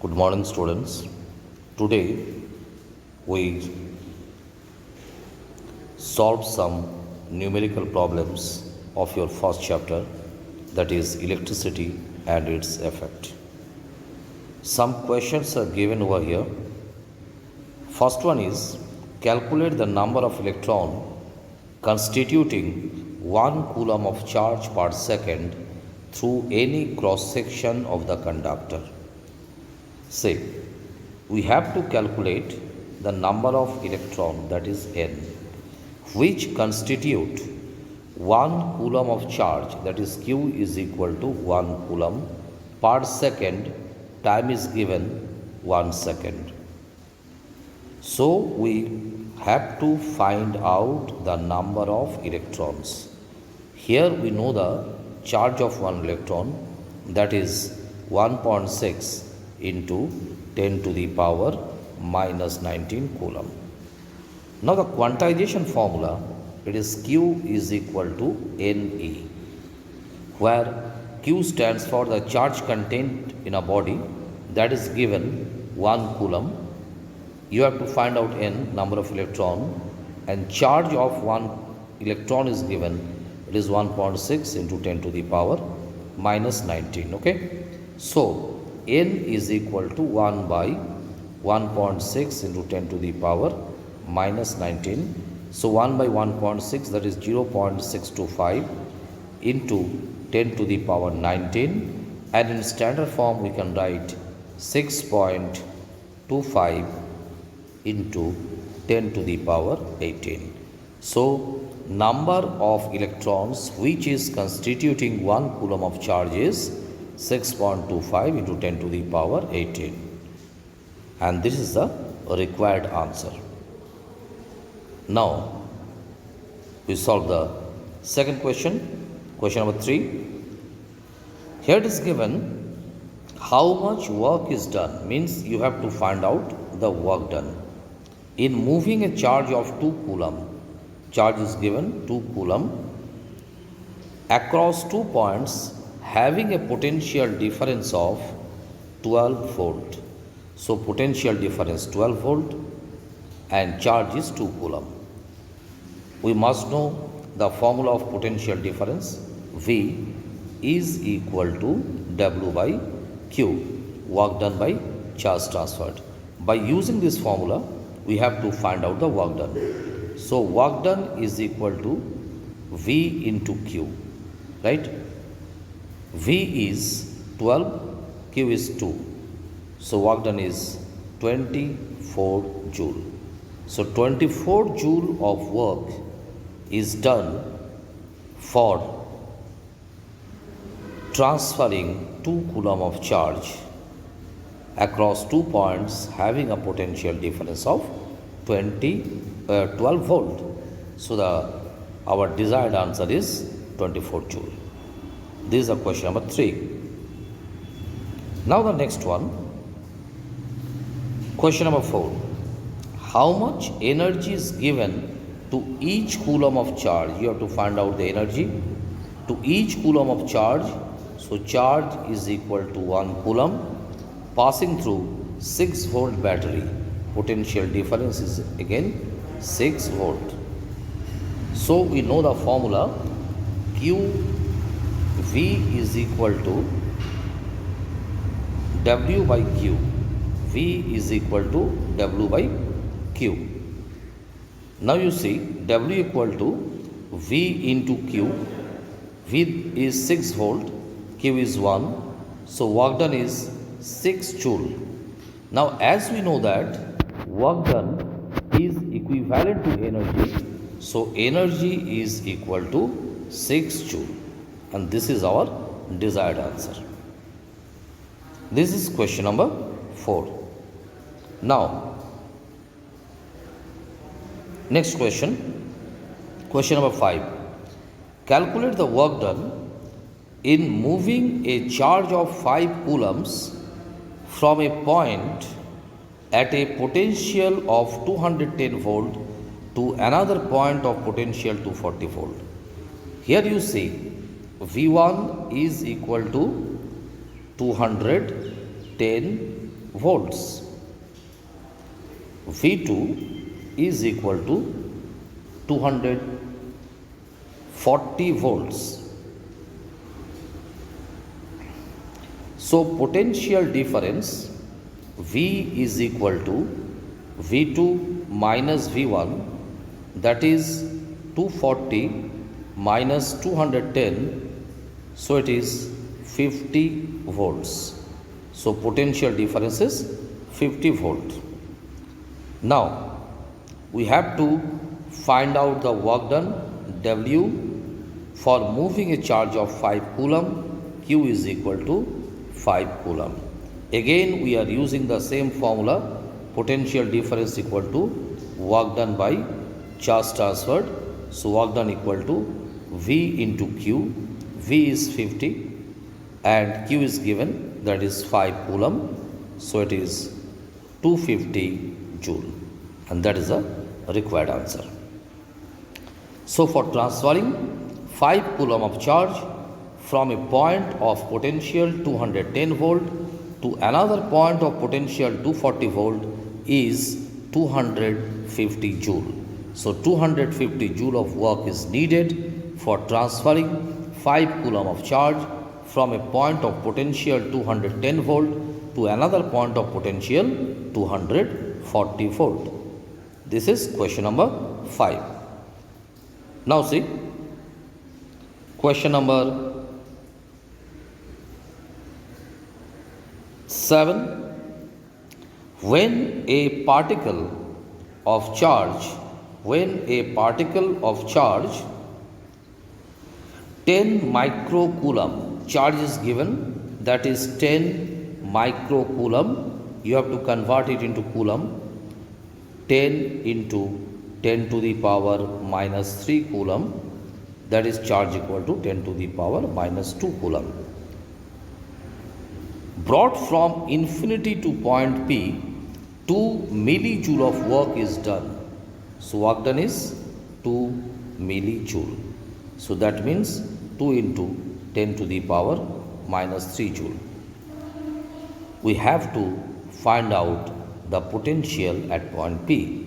Good morning, students. Today we solved some numerical problems of your first chapter, that is electricity and its effect. Some questions are given over here. First one is calculate the number of electron constituting 1 coulomb of charge per second through any cross section of the conductor. Say, we have to calculate the number of electron, that is n, which constitute 1 coulomb of charge, that is q is equal to 1 coulomb per second. Time is given 1 second. So we have to find out the number of electrons. Here we know the charge of one electron, that is 1.6 into 10 to the power minus 19 coulomb. Now the quantization formula, it is Q is equal to Ne, where Q stands for the charge contained in a body, that is given 1 coulomb. You have to find out N, number of electron, and charge of one electron is given, it is 1.6 into 10 to the power minus 19. Okay, so N is equal to 1 by 1.6 into 10 to the power minus 19. So 1 by 1.6, that is 0.625 into 10 to the power 19, and in standard form we can write 6.25 into 10 to the power 18. So number of electrons which is constituting 1 coulomb of charge is 6.25 into 10 to the power 18, and this is the required answer. Now we solve the second question, question number 3. Here it is given how much work is done, means you have to find out the work done in moving a charge of 2 coulomb. Charge is given 2 coulomb across 2 points having a potential difference of 12 volt. So potential difference 12 volt and charge is 2 coulomb. We must know the formula of potential difference. V is equal to W by Q, work done by charge transferred. By using this formula, we have to find out the work done. So work done is equal to V into Q, right? V is 12, Q is 2. So work done is 24 joule. So 24 joule of work is done for transferring 2 coulomb of charge across 2 points having a potential difference of 12 volt. So our desired answer is 24 joule. This is a question number 3. Now the next one, question number 4. How much energy is given to each coulomb of charge? You have to find out the energy to each coulomb of charge. So charge is equal to 1 coulomb passing through 6 volt battery. Potential difference is again 6 volt. So we know the formula Q V is equal to W by Q. V is equal to W by Q. Now you see W equal to V into Q. V is 6 volt, Q is 1. So work done is 6 joule. Now as we know that work done is equivalent to energy, so energy is equal to 6 joule, and this is our desired answer. This is question number 4. Now next question, question number 5. Calculate the work done in moving a charge of 5 coulombs from a point at a potential of 210 volt to another point of potential 240 volt. Here you see V1 is equal to 210 volts. V2 is equal to 240 volts. So potential difference V is equal to V2 minus V1, that is 240 minus 210, so it is 50 volts. So potential difference is 50 volt. Now we have to find out the work done W for moving a charge of 5 coulomb. Q is equal to 5 coulomb. Again we are using the same formula, potential difference equal to work done by charge transferred. So work done equal to V into Q. V is 50 and Q is given, that is 5 coulomb. So it is 250 joule, and that is the required answer. So for transferring 5 coulomb of charge from a point of potential 210 volt to another point of potential 240 volt is 250 joule. So 250 joule of work is needed for transferring 5 coulomb of charge from a point of potential 210 volt to another point of potential 240 volt. This is question number 5. Now see, question number 7. When a particle of charge 10 microcoulomb charge is given, that is 10 microcoulomb, you have to convert it into coulomb. 10 into 10 to the power minus 3 coulomb, that is charge equal to 10 to the power minus 2 coulomb. Brought from infinity to point P, 2 millijoule of work is done. So work done is 2 millijoule. So that means 2 into 10 to the power minus 3 joule. We have to find out the potential at point P.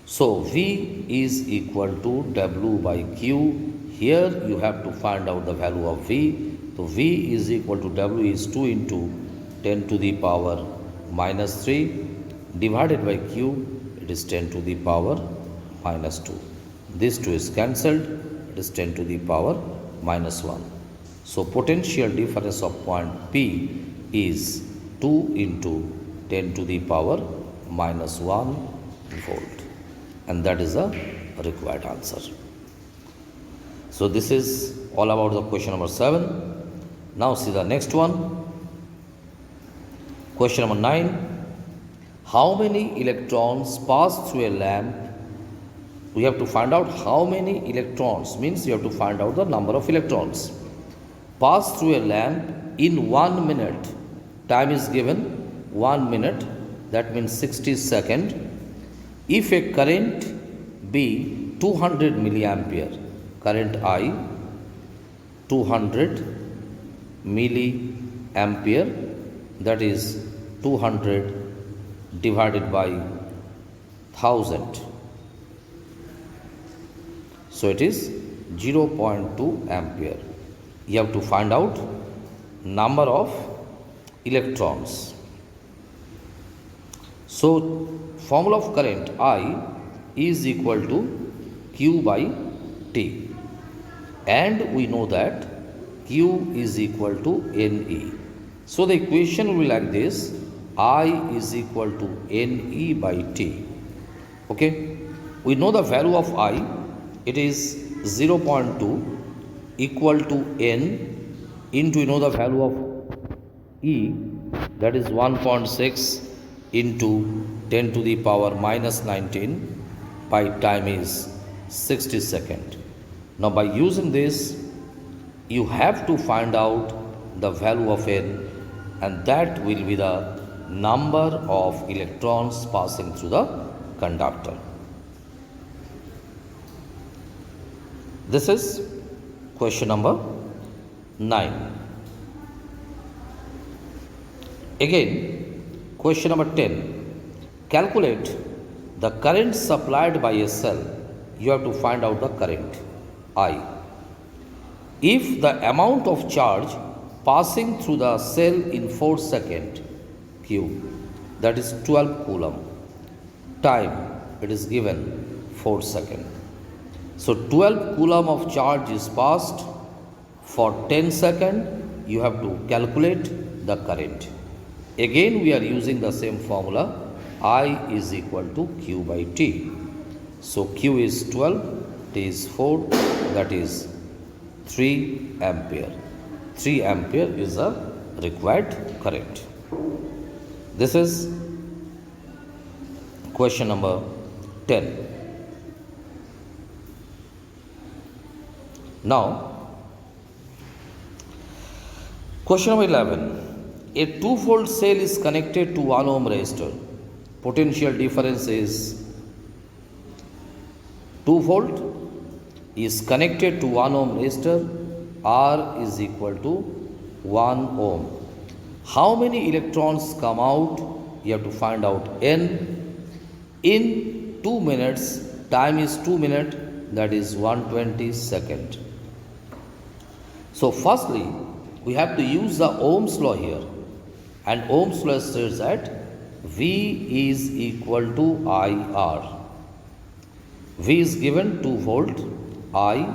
So V is equal to W by Q. Here you have to find out the value of V. So V is equal to W is 2 into 10 to the power minus 3 divided by Q, it is 10 to the power minus 2. This 2 is cancelled, it is 10 to the power minus 1. So potential difference of point P is 2 into 10 to the power minus 1 volt, and that is the required answer. So this is all about the question number 7. Now see the next one. Question number 9. How many electrons pass through a lamp? We have to find out how many electrons, means you have to find out the number of electrons pass through a lamp in 1 minute. Time is given 1 minute, that means 60 seconds. If a current be 200 milliampere, current I 200 milliampere, that is 200 divided by 1000, so it is 0.2 ampere. You have to find out number of electrons. So formula of current I is equal to Q by T, and we know that Q is equal to NE. So the equation will be like this: I is equal to NE by T. Okay, we know the value of I, it is 0.2 equal to N into, you know, the value of E, that is 1.6 into 10 to the power minus 19 by time is 60 seconds. Now by using this, you have to find out the value of N, and that will be the number of electrons passing through the conductor. This is question number 9. Again, question number 10. Calculate the current supplied by a cell. You have to find out the current I. If the amount of charge passing through the cell in 4 seconds, Q, that is 12 coulomb. Time, it is given 4 seconds. So 12 coulomb of charge is passed for 10 seconds. You have to calculate the current. Again, we are using the same formula. I is equal to Q by T. So Q is 12, T is 4, that is 3 ampere. 3 ampere is the required current. This is question number 10. Now, question number 11. A 2-volt cell is connected to 1 ohm resistor. Potential difference is 2 volt is connected to 1 ohm resistor. R is equal to 1 ohm. How many electrons come out? You have to find out N. In 2 minutes, time is 2 minutes, that is 120 seconds. So firstly, we have to use the Ohm's law here. And Ohm's law says that V is equal to IR. V is given 2 volt, I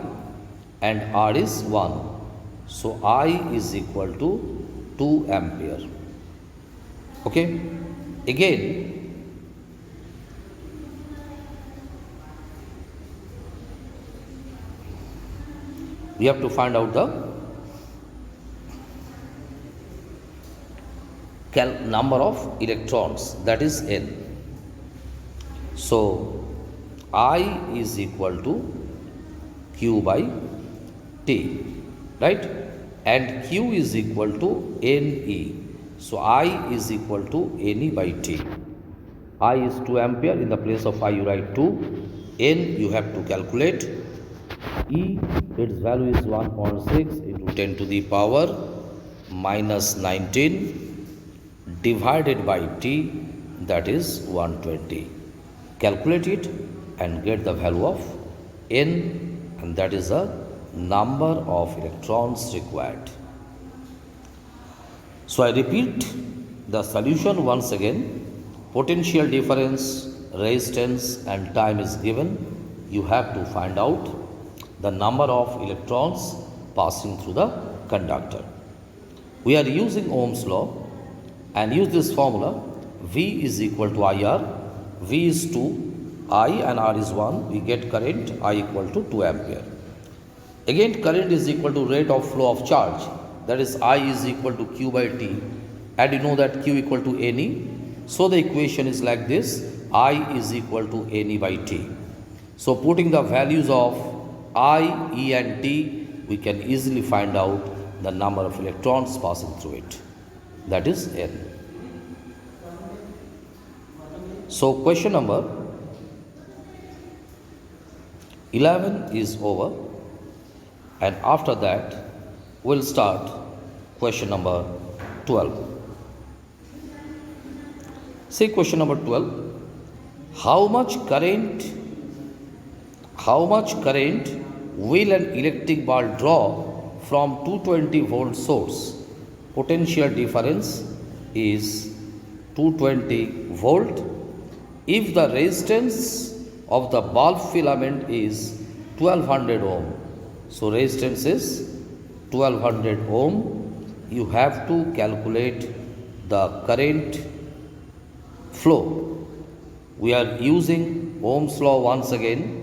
and R is 1. So I is equal to 2 ampere. Okay. Again, we have to find out the number of electrons, that is N. So I is equal to Q by T, right? And Q is equal to NE. So I is equal to NE by T. I is 2 ampere. In the place of I you write 2. N you have to calculate. E, its value is 1.6 into 10 to the power minus 19 divided by T, that is 120. Calculate it and get the value of N, and that is the number of electrons required. So I repeat the solution once again. Potential difference, resistance and time is given. You have to find out the number of electrons passing through the conductor. We are using Ohm's law and use this formula. V is equal to IR. V is 2, I and R is 1. We get current I equal to 2 ampere. Again, current is equal to rate of flow of charge. That is I is equal to Q by T. And you know that Q equal to NE. So the equation is like this. I is equal to NE by T. So putting the values of I, E and T, we can easily find out the number of electrons passing through it. That is N. So question number 11 is over, and after that we'll start question number 12. See question number 12. How much current will an electric bulb draw from 220 volt source? Potential difference is 220 volt. If the resistance of the bulb filament is 1200 ohm, so resistance is 1200 ohm, you have to calculate the current flow. We are using Ohm's law once again,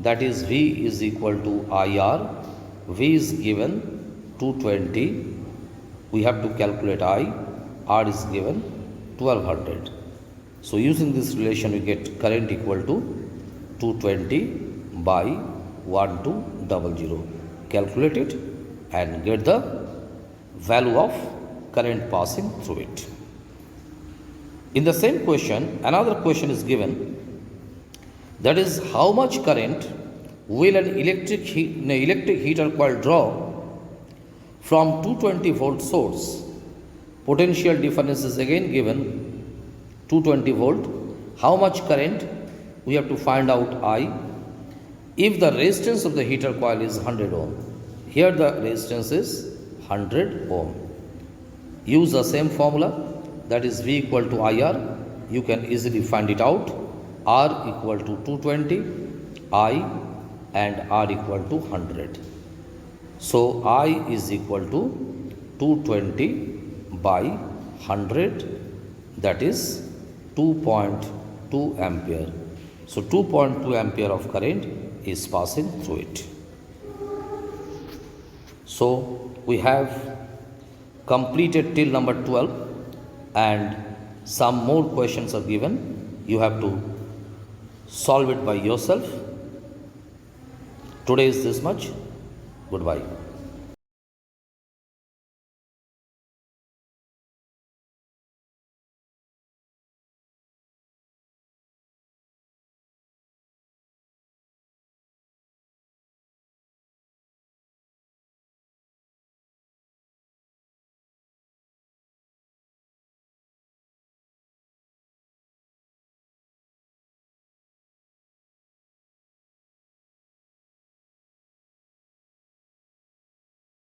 that is V is equal to IR. V is given 220. We have to calculate I. R is given 1200. So using this relation we get current equal to 220 by 1200. Calculate it and get the value of current passing through it. In the same question, another question is given, that is how much current will an electric heater coil draw from 220 volt source Potential difference is again given 220 volt. How much current? We have to find out I. If the resistance of the heater coil is 100 ohm, here the resistance is 100 ohm. Use the same formula, that is V equal to IR. You can easily find it out. R equal to 220, I and R equal to 100. So I is equal to 220 by 100, that is 2.2 ampere. So 2.2 ampere of current is passing through it. So we have completed till number 12, and some more questions are given. You have to solve it by yourself. Today is this much. Goodbye.